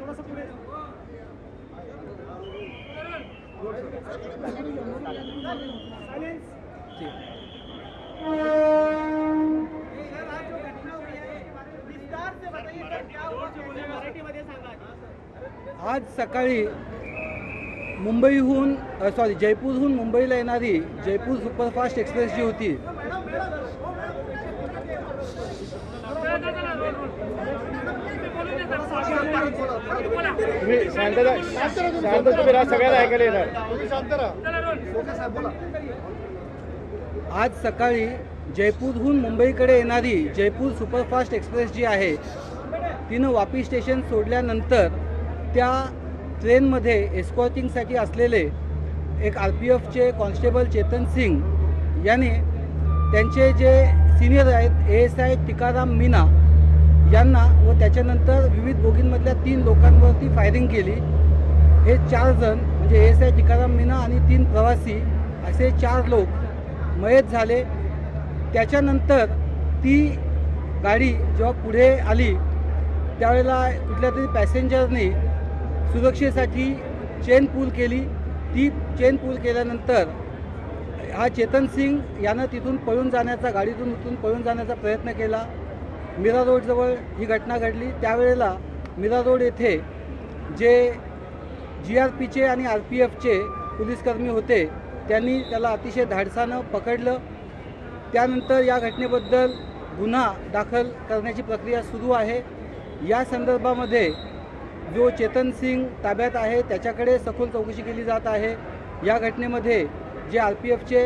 आज सकाळी मुंबईहून जयपूरहून मुंबईला येणारी जयपूर सुपरफास्ट एक्सप्रेस जी होती आज सकाळी जयपूरहून मुंबईकडे येणारी जयपूर सुपरफास्ट एक्सप्रेस जी आहे तिनं वापी स्टेशन सोडल्यानंतर त्या ट्रेनमध्ये एस्कॉर्टिंगसाठी असलेले एक RPFचे कॉन्स्टेबल चेतन सिंग याने त्यांचे जे सिनियर आहेत ASI टिकाराम मीना यांना व त्याच्यानंतर विविध बोगींमधल्या 3 लोकांवरती फायरिंग केली। हे 4 जण म्हणजे ASI टिकाराम मीना आणि 3 प्रवासी असे 4 लोक मयत झाले। त्याच्यानंतर ती गाडी जेव्हा पुढे आली त्यावेळेला कुठल्या तरी पॅसेंजरने सुरक्षेसाठी चेन पूल केली। ती चेन पूल केल्यानंतर हा चेतन सिंग यानं तिथून पळून जाण्याचा गाडीतून उतरून पळून जाण्याचा प्रयत्न केला। मीरा रोडजवळ ही घटना घडली। त्यावेळेला मीरा रोड येथे जे GRPचे आणि RPFचे पोलीसकर्मी होते त्यांनी त्याला अतिशय धाडसानं पकडलं। त्यानंतर या घटनेबद्दल गुन्हा दाखल करण्याची प्रक्रिया सुरू आहे। या संदर्भामध्ये जो चेतन सिंग ताब्यात आहे त्याच्याकडे सखोल चौकशी केली जात आहे। या घटनेमध्ये जे RPFचे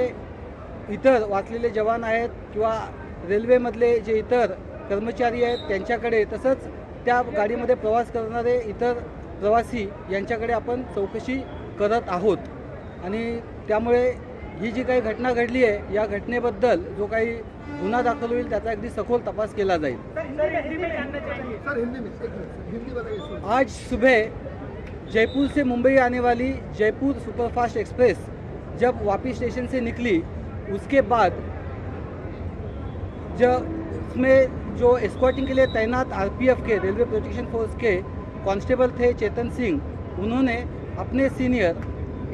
इतर वाचलेले जवान आहेत किंवा रेल्वेमधले जे इतर कर्मचारी आहेत त्यांच्याकडे तसंच त्या गाडीमध्ये प्रवास करणारे इतर प्रवासी यांच्याकडे आपण चौकशी करत आहोत आणि त्यामुळे ही जी काही घटना घडली आहे या घटनेबद्दल जो काही गुन्हा दाखल होईल त्याचा अगदी सखोल तपास केला जाईल। आज सुबह जयपुर से मुंबई आने वाली जयपुर सुपरफास्ट एक्सप्रेस जब वापी स्टेशन से निकली उसके बाद जब उसमें जो एस्कॉर्टिंग के लिए तैनात RPF के रेलवे प्रोटेक्शन फोर्स के कांस्टेबल थे चेतन सिंह, उन्होंने अपने सीनियर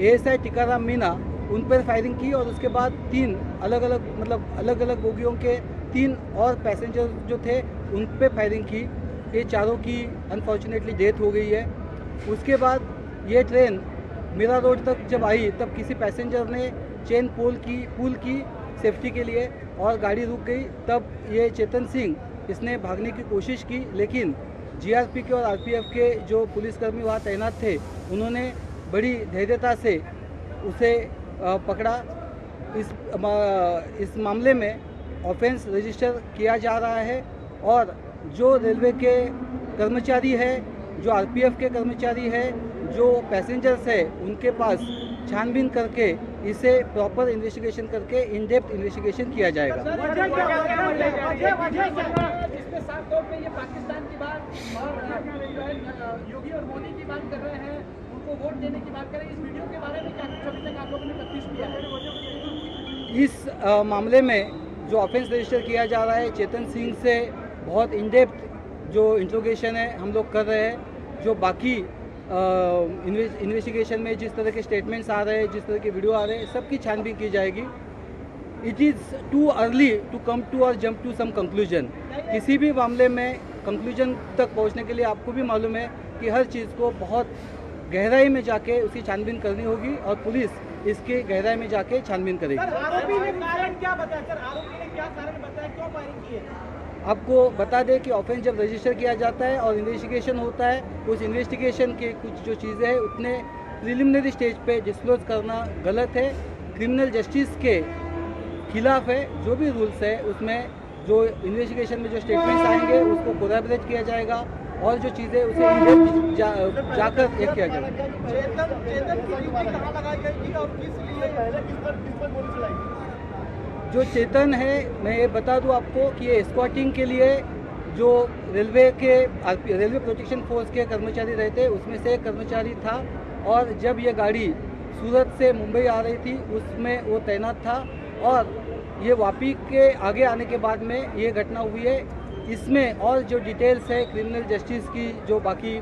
ASI टिकाराम मीना उन पर फायरिंग की और उसके बाद 3 अलग अलग बोगियों के 3 और पैसेंजर जो थे उन पर फायरिंग की। ये चारों की अनफॉर्चुनेटली डेथ हो गई है। उसके बाद ये ट्रेन मीरा रोड तक जब आई तब किसी पैसेंजर ने चेन पुल की सेफ्टी के लिए और गाड़ी रुक गई। तब ये चेतन सिंह इसने भागने की कोशिश की लेकिन GRP के और RPF के जो पुलिसकर्मी वहाँ तैनात थे उन्होंने बड़ी धैर्यता से उसे पकड़ा। इस मामले में ऑफेंस रजिस्टर किया जा रहा है और जो रेलवे के कर्मचारी है, जो RPF के कर्मचारी है, जो पैसेंजर्स है उनके पास छानबीन करके इसे प्रॉपर इन्वेस्टिगेशन करके इन डेप्थ इन्वेस्टिगेशन किया जाएगा। इसके साथ तौर पे ये पाकिस्तान की बात और योगी और मोदी की बात कर रहे हैं, उनको वोट देने की बात कर रहे हैं। इस वीडियो के बारे में क्या अभी तक आप लोगों ने तफ्तीश किया है? इस मामले में जो ऑफेंस रजिस्टर किया जा रहा है चेतन सिंह से बहुत इन डेप्थ जो इंट्रोगेशन है हम लोग कर रहे हैं। जो बाकी इन्वेस्टिगेशन में जिस तरह के स्टेटमेंट्स आ रहे हैं, जिस तरह के वीडियो आ रहे हैं, सबकी छानबीन की जाएगी। It is too early to come to और जंप टू सम कंक्लूजन। किसी भी मामले में कंक्लूजन तक पहुंचने के लिए आपको भी मालूम है कि हर चीज़ को बहुत गहराई में जाके उसकी छानबीन करनी होगी और पुलिस इसके गहराई में जाके छानबीन करेगी। आरोपी ने कारण क्या बताया सर? आरोपी ने क्या कारण बताया, क्यों फायरिंग की है? आपको बता दें कि ऑफेंस जब रजिस्टर किया जाता है और इन्वेस्टिगेशन होता है उस इन्वेस्टिगेशन के कुछ जो चीज़ें हैं उतने प्रिलिमिनरी स्टेज पे डिस्क्लोज करना गलत है, क्रिमिनल जस्टिस के खिलाफ है। जो भी रूल्स है उसमें जो इन्वेस्टिगेशन में जो स्टेटमेंट्स आएंगे उसको कोलैबोरेट किया जाएगा और जो चीज़ें उसे जाकर एक किया जाएगा। जो चेतन है मैं ये बता दूं आपको कि ये एस्कॉर्टिंग के लिए जो रेलवे प्रोटेक्शन फोर्स के कर्मचारी रहते उसमें से एक कर्मचारी था और जब ये गाड़ी सूरत से मुंबई आ रही थी उसमें वो तैनात था और ये वापी के आगे आने के बाद में ये घटना हुई है। इसमें और जो डिटेल्स है क्रिमिनल जस्टिस की, जो बाकी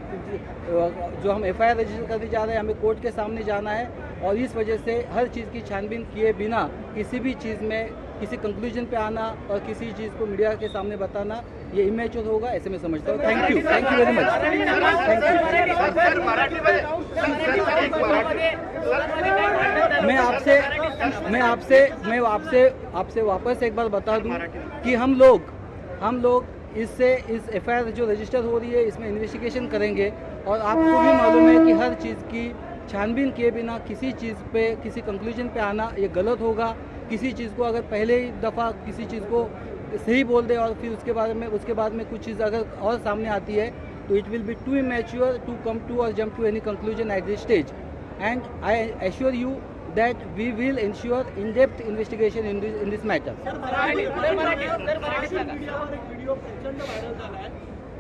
जो हम एफआईआर रजिस्टर करने जा रहे हैं, हमें कोर्ट के सामने जाना है और इस वजह से हर चीज़ की छानबीन किए बिना किसी भी चीज़ में किसी कंक्लूजन पे आना और किसी चीज़ को मीडिया के सामने बताना ये इमेच्योर होगा, ऐसे मैं समझता हूँ। Thank you very much. आपसे वापस एक बार बता दूं कि हम लोग इस एफआईआर जो रजिस्टर हो रही है इसमें इन्वेस्टिगेशन करेंगे और आपको भी मालूम है कि हर चीज़ की छानबीन किए बिना किसी चीज़ पे किसी कंक्लूजन पे आना ये गलत होगा। किसी चीज़ को अगर पहले ही दफ़ा किसी चीज़ को सही बोल दे और फिर उसके बाद में कुछ चीज़ अगर और सामने आती है तो it will be too immature to come to और jump to any conclusion at this stage and I assure you that we will ensure in-depth investigation in this matter. Video प्रचंड व्हायरल झालाय.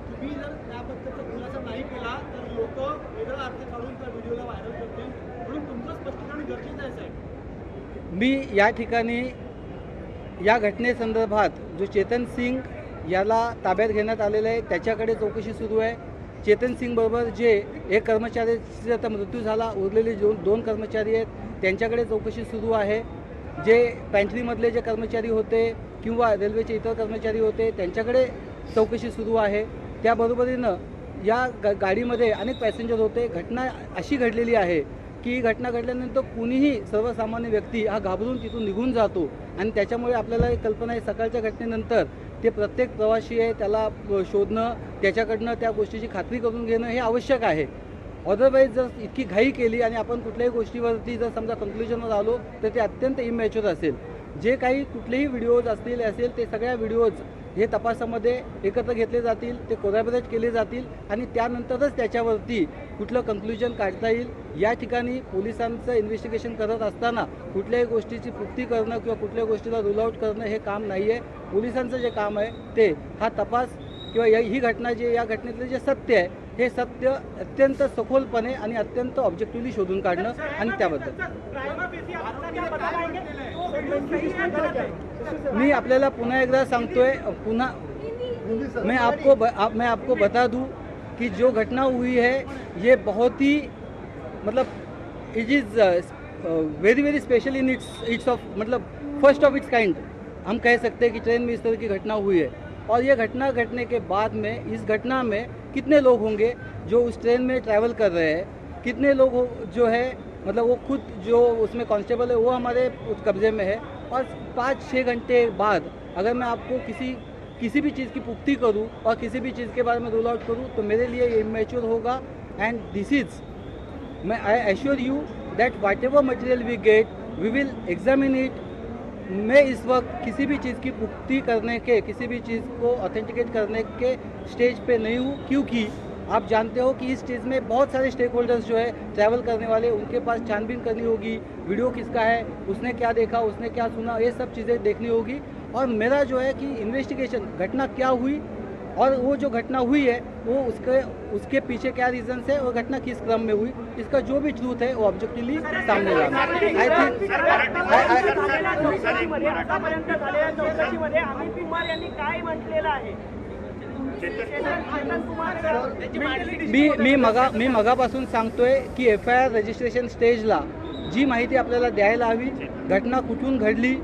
तुम्ही जर त्याबद्दलचा खुलासा नाही केला तर लोक वेगळा अर्थ काढून त्या व्हिडिओला व्हायरल करतील, म्हणून तुमचं स्पष्टीकरण गरजेचं आहे साहेब. मी या ठिकाणी या घटनेसंदर्भात जो चेतन सिंग याला ताब्यात घेण्यात आलेलं आहे त्याच्याकडे चौकशी सुरू आहे. चेतन सिंग बरोबर जे एक कर्मचाऱ्याचा आता मृत्यू झाला, उरलेले दोन कर्मचारी आहेत त्यांच्याकडे चौकशी सुरू आहे. जे पॅन्ट्रीमधले जे कर्मचारी होते किंवा रेल्वेचे इतर कर्मचारी होते त्यांच्याकडे चौकशी सुरू आहे. त्याबरोबरीनं या गाडीमध्ये अनेक पॅसेंजर होते. घटना अशी घडलेली आहे की ही घटना घडल्यानंतर कुणीही सर्वसामान्य व्यक्ती हा घाबरून तिथून निघून जातो आणि त्याच्यामुळे आपल्याला एक कल्पना आहे सकाळच्या घटनेनंतर ते प्रत्येक प्रवासी आहे त्याला शोधणं, त्याच्याकडनं त्या गोष्टीची खात्री करून घेणं हे आवश्यक आहे. अदरवाईज जर इतकी घाई केली आणि आपण कुठल्याही गोष्टीवरती जर समजा कंक्लुजनवर आलो तर ते अत्यंत इमॅच्युअर असेल. जे काही कुठलेही व्हिडिओज असेल ते सगळ्या व्हिडिओज हे तपासामध्ये एकत्र घेतले जातील, ते कोलॅबोरेट केले जातील आणि त्यानंतरच त्याच्यावरती कुठलं कंक्लुजन काढता येईल. या ठिकाणी पोलिसांचं इन्व्हेस्टिगेशन करत असताना कुठल्याही गोष्टीची पुष्टी करणं किंवा कुठल्याही गोष्टीला रूल आउट करणं हे काम नाही आहे. पोलिसांचं जे काम आहे ते हा तपास किंवा ही घटना या घटनेतलं जे सत्य आहे हे सत्य अत्यंत सखोलपणे आणि अत्यंत ऑब्जेक्टिव्हली शोधून काढणं आणि त्याबद्दल मी आपल्याला पुन्हा एकदा सांगतोय. मैं आपको बता दूं कि जो घटना हुई है ये बहुत ही मतलब it is very very special in its of मतलब फर्स्ट ऑफ इट्स काइंड हम कह सकते हैं कि ट्रेन में इस तरह की घटना हुई है. और ये घटना घटने के बाद में इस घटना में कितने लोग होंगे जो उस ट्रेन में ट्रैवल कर रहे हैं, कितने लोग जो है मतलब वो खुद जो उसमें कांस्टेबल है वो हमारे कब्जे में है. और 5-6 घंटे बाद अगर मैं आपको किसी भी चीज़ की पुष्टि करूं और किसी भी चीज़ के बारे में रूल आउट करूं तो मेरे लिए ये इमेच्योर होगा. And this is I assure you that whatever material we get we will examine it. मैं इस वक्त किसी भी चीज़ की पुष्टि करने के, किसी भी चीज़ को ऑथेंटिकेट करने के स्टेज पे नहीं हूँ, क्योंकि आप जानते हो कि इस चीज़ में बहुत सारे स्टेक होल्डर्स जो है ट्रैवल करने वाले, उनके पास छानबीन करनी होगी. वीडियो किसका है, उसने क्या देखा, उसने क्या सुना, ये सब चीज़ें देखनी होगी. और मेरा जो है कि इन्वेस्टिगेशन घटना क्या हुई और वो जो घटना हुई है वो उसके पीछे क्या रीजंस है और घटना किस क्रम में हुई, इसका जो भी ट्रूथ है वो ऑब्जेक्टिवली सामने लाना. आई थिंक अमित कुमार यांनी काय म्हटलेलं आहे? मी मगापासून सांगतोय की एफआयआर रजिस्ट्रेशन स्टेजला जी माहिती आपल्याला द्यायला हवी, घटना कुठून घडली,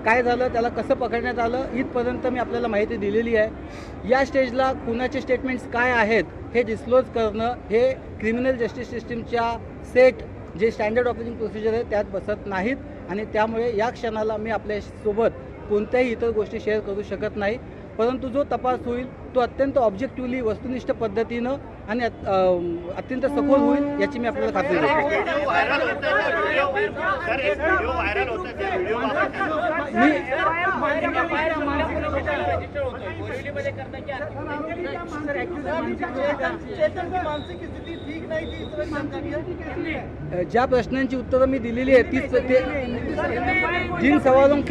काय झालं, त्याला कसं पकडण्यात आलं, इथपर्यंत मी आपल्याला माहिती दिलेली आहे. या स्टेजला कुणाचे स्टेटमेंट्स काय आहेत हे डिस्क्लोज करणं हे क्रिमिनल जस्टिस सिस्टीमच्या सेट जे स्टँडर्ड ऑपरेटिंग प्रोसिजर आहे त्यात बसत नाहीत आणि त्यामुळे या क्षणाला मी आपल्यासोबत कोणत्याही इतर गोष्टी शेअर करू शकत नाही. परंतु जो तपास होईल तो अत्यंत ऑब्जेक्टिव्हली वस्तुनिष्ठ पद्धतीनं आणि अत्यंत सखोल होईल याची मी आपल्याला खात्री देतो. ज्या प्रश्नांची उत्तरं मी दिलेली आहेत जिन सवालों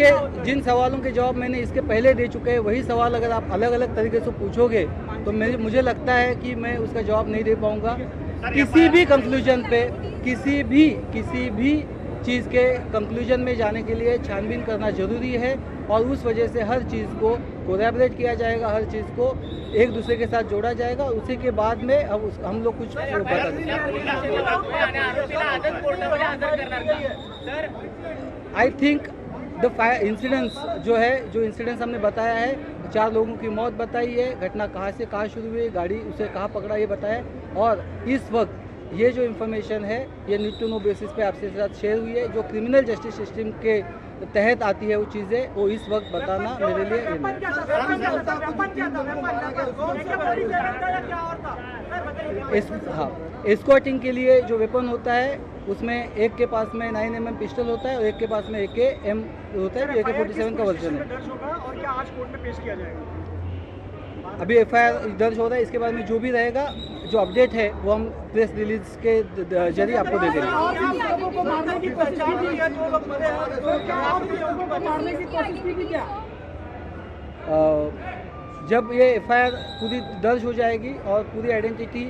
के जवाब मैंने इसके पहले दे चुके हैं, वही सवाल अगर आप अलग अलग तरीके से पूछोगे तो मुझे लगता है कि मैं उसका जवाब नहीं दे पाऊंगा. किसी भी कंक्लूजन पे किसी भी चीज़ के कंक्लूजन में जाने के लिए छानबीन करना ज़रूरी है और उस वजह से हर चीज़ को कोलैबोरेट किया जाएगा, हर चीज़ को एक दूसरे के साथ जोड़ा जाएगा। उसी के बाद में हम लोग कुछ बता I think the fire incidents जो इंसिडेंट्स हमने बताया है, 4 लोगों की मौत बताई है, घटना कहाँ से कहाँ शुरू हुई, गाड़ी उसे कहाँ पकड़ा ये बताया, और इस वक्त ये जो इन्फॉर्मेशन है ये नीड टू नो बेसिस पे आपसे साथ शेयर हुई है। जो क्रिमिनल जस्टिस सिस्टम के तहत आती है वो चीज़ें, वो इस वक्त बताना मेरे लिए हाँ, एस्कॉर्टिंग के लिए जो वेपन होता है उसमें एक के पास में 9mm पिस्टल होता है और एक के पास में AK-M होता है, AK-47 का वर्जन है। और क्या आज कोर्ट में पेश किया जाएगा? अभी FIR दर्ज हो रहा है, इसके बाद में जो भी रहेगा, जो अपडेट है वो हम प्रेस रिलीज के जरिए आपको दे देंगे। जब ये FIR पूरी दर्ज हो जाएगी और पूरी आइडेंटिटी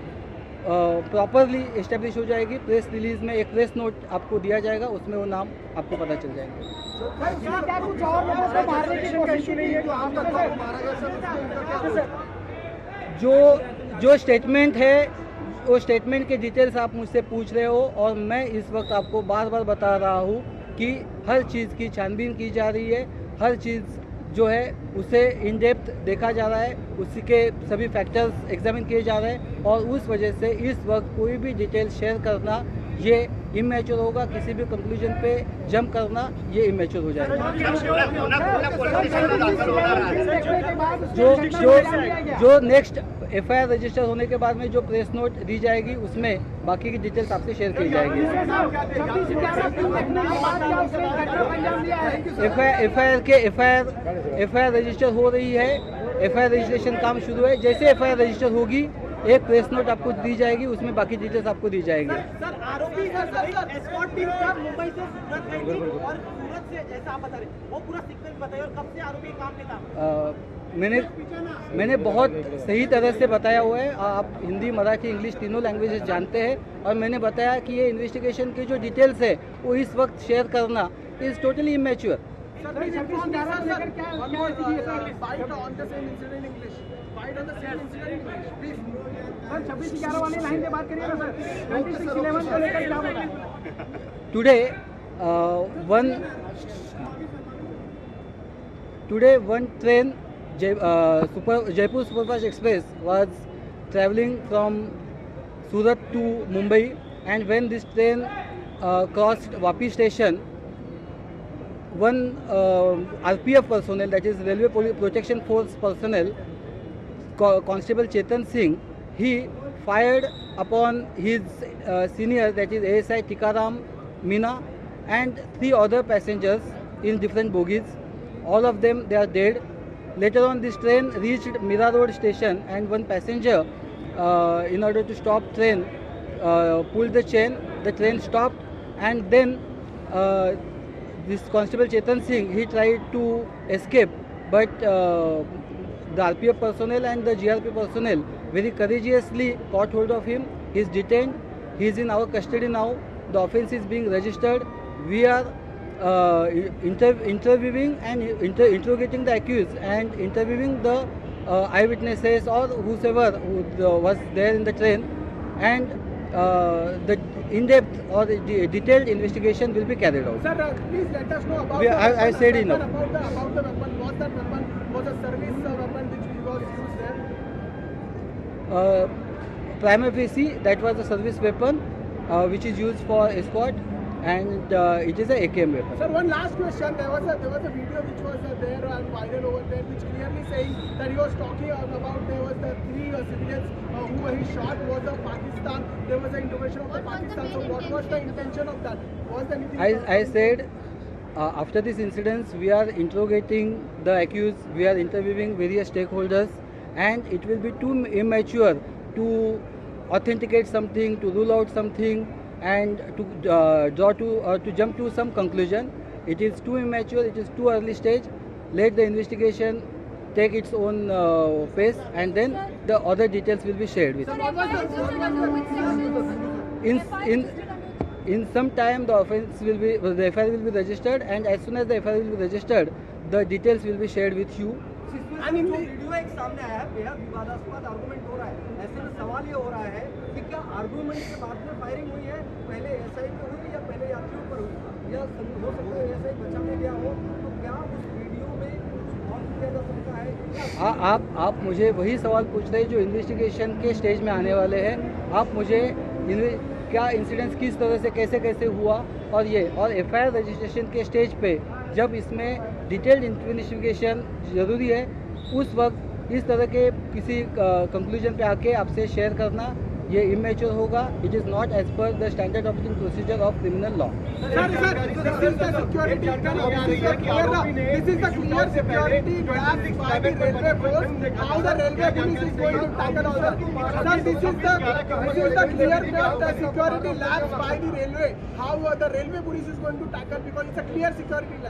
प्रॉपरली इस्टेब्लिश हो जाएगी, प्रेस रिलीज में एक प्रेस नोट आपको दिया जाएगा, उसमें वो नाम आपको पता चल जाएगा। जो स्टेटमेंट है वो स्टेटमेंट के डिटेल्स आप मुझसे पूछ रहे हो, और मैं इस वक्त आपको बार बार बता रहा हूँ कि हर चीज़ की छानबीन की जा रही है, हर चीज़ जो है उसे इन डेप्थ देखा जा रहा है, उसी के सभी फैक्टर्स एग्जामिन किए जा रहे हैं, और उस वजह से इस वक्त कोई भी डिटेल शेयर करना ये इमेच्योर होगा, किसी भी कंक्लूजन पे जंप करना ये इमेच्योर हो जाएगा। जो नेक्स्ट FIR रजिस्टर होने के बाद में जो प्रेस नोट दी जाएगी उसमें बाकी की डिटेल्स आपसे शेयर की जाएगी। FIR रजिस्टर हो रही है, FIR रजिस्ट्रेशन काम शुरू है। जैसे FIR रजिस्टर होगी एक प्रेस नोट आपको दी जाएगी, उसमें बाकी डिटेल्स आपको दी जाएगी। सर आरोपी एस्कॉर्ट टीम मुंबई से सूरत गई थी और सूरत से जैसा आप बता रहे वो पूरा सीक्वेंस बताइए, और कब से आरोपी काम में था? मैंने बहुत सही तरह से बताया हुआ है, आप हिंदी, मराठी, इंग्लिश तीनों लैंग्वेजेस जानते हैं, और मैंने बताया कि ये इन्वेस्टिगेशन की जो डिटेल्स है वो इस वक्त शेयर करना is totally immature. Today one train, Jaipur Superfast Express, was traveling from Surat to Mumbai, and when this train crossed Vapi station, one RPF personnel, that is Railway Protection Force personnel, Constable Chetan Singh, he fired upon his senior, that is ASI Tikaram Meena, and 3 other passengers in different bogies. All of them, they are dead. Later on, this train reached Mira Road station, and one passenger, in order to stop train, pulled the chain. The train stopped, and then this Constable Chetan Singh, he tried to escape, but the RPF personnel and the GRP personnel very courageously caught hold of him. He is detained. He is in our custody now. The offence is being registered. We are interviewing and interrogating the accused and interviewing the eyewitnesses or whosoever who was there in the train, and the in-depth or the detailed investigation will be carried out. Sir, please let us know about I said enough. About the weapon. Was that weapon was a service weapon which was used there? Prima facie, that was a service weapon which is used for escort, and it is a AKM weapon. Sir, one last question. There was a video which was there and viral over there, which clearly saying that he was talking about there was the 3 civilians who he shot was of Pakistan. There was an information of the Pakistan. So what was the intention of that? Was there anything? I said after this incident, we are interrogating the accused, we are interviewing various stakeholders, and it will be too immature to authenticate something, to rule out something, and to jump to some conclusion. It is too immature, it is too early stage. Let the investigation take its own pace, and then the other details will be shared with you. In some time the FIR will be registered, and as soon as the FIR will be registered, the details will be shared with you. And in the video एक सामने आया है, बेहद विवादास्पद argument हो रहा है। ऐसे में सवाल ये हो रहा है कि क्या आर्गुमेंट के बाद में फायरिंग हुई है, पहले एसआई पे हुई या पहले यात्रियों पर हुई, या हो सकता है एसआई बचाने गया हो, तो क्या उस वीडियो में कुछ और किया जा सकता है? आप मुझे वही सवाल पूछ रहे हैं जो इन्वेस्टिगेशन के स्टेज में आने वाले हैं। आप मुझे क्या इंसिडेंट्स किस तरह से कैसे कैसे हुआ और एफआईआर रजिस्ट्रेशन के स्टेज पे जब इसमें डिटेल्ड इन्वेस्टिगेशन ज़रूरी है, उस वक्त इस तरह के किसी कंक्लूजन पे आके आपसे शेयर करना ये इमेच्योर होगा. It is not as per the standard operating procedure of criminal law.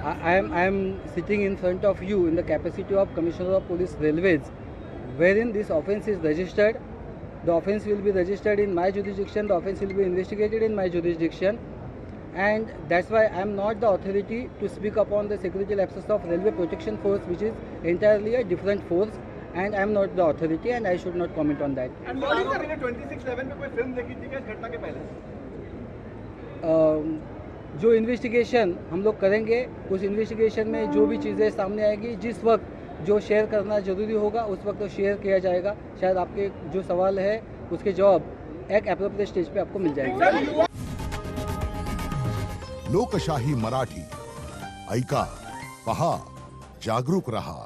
I am sitting in front of you in the capacity of Commissioner of Police Railways, wherein this offence is registered. The offence will be registered in my jurisdiction. The offence will be investigated in my jurisdiction, and that's why I am not the authority to speak upon the security lapses of Railway Protection Force, which is entirely a different force, and I am not the authority, and I should not comment on that. And what is the 26/11 पे कोई film देखी थी क्या इस घटना के पहले? जो इन्वेस्टिगेशन हम लोग करेंगे, उस इन्वेस्टिगेशन में जो भी चीज़ें सामने आएगी, जिस वक्त जो शेयर करना जरूरी होगा उस वक्त तो शेयर किया जाएगा. शायद आपके जो सवाल है उसके जवाब एक एप्रोप्रिएट स्टेज पे आपको मिल जाएगा. लोकशाही मराठी ऐका, पहा, जागरूक रहा.